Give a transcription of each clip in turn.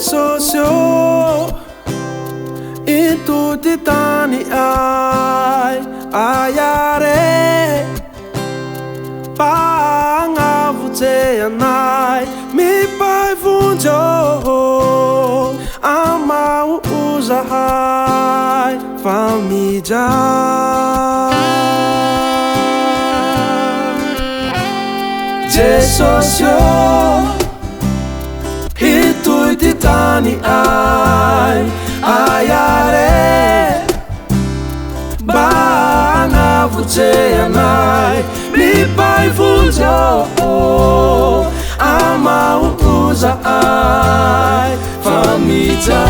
Sosyo itu titani ayare pangavute anai mi pai vunjo ama uzahai família sosyo titani ayare bana vuteanai mi pai vunjo ama uza ai família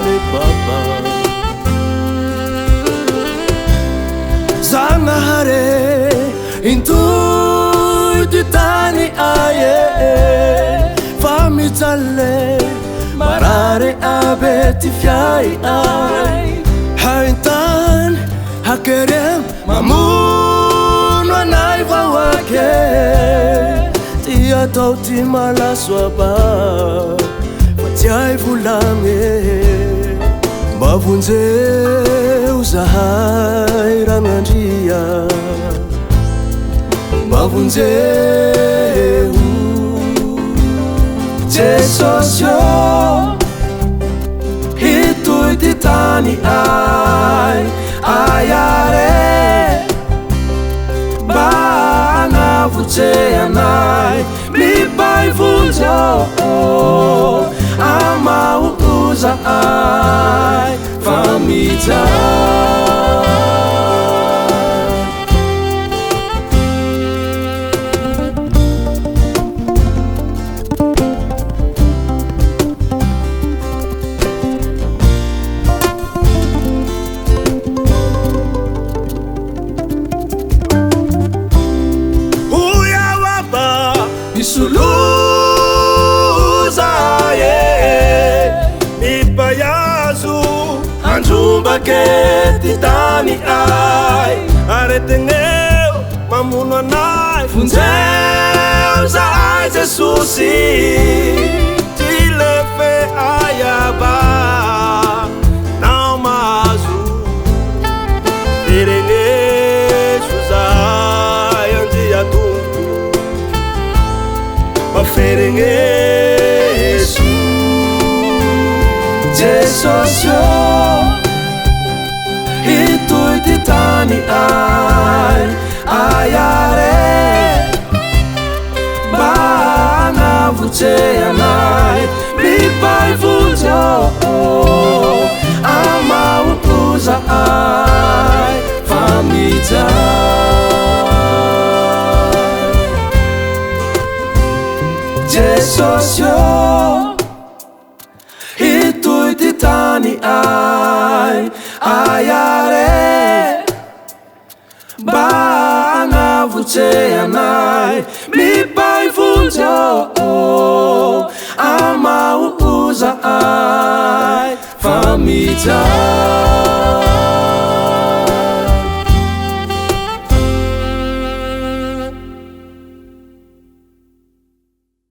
ni baba zanahare intu titani aye Famitalle marare abeti fiai ai haintan hakerem mamuno nai vawake tia tauti mala swaba fatiai vulame bavunze uzahai ranandria bavunze sosyo itu titani ayare bana vuteanai mi pai vunjo ama uza ai família Suluza ye mi payasu anjumba ke titani ai aretengeu mamuno nai funzeu za ai Jesusi tilefe ayaba não mazu irene suza yandia tu Maferengesu sosyo itu titani ayare bana vuteanai mi pai vunjo ama uza ai família sosyo itu titani ayare bana vuteanai mi pai vunjo ama uza ai família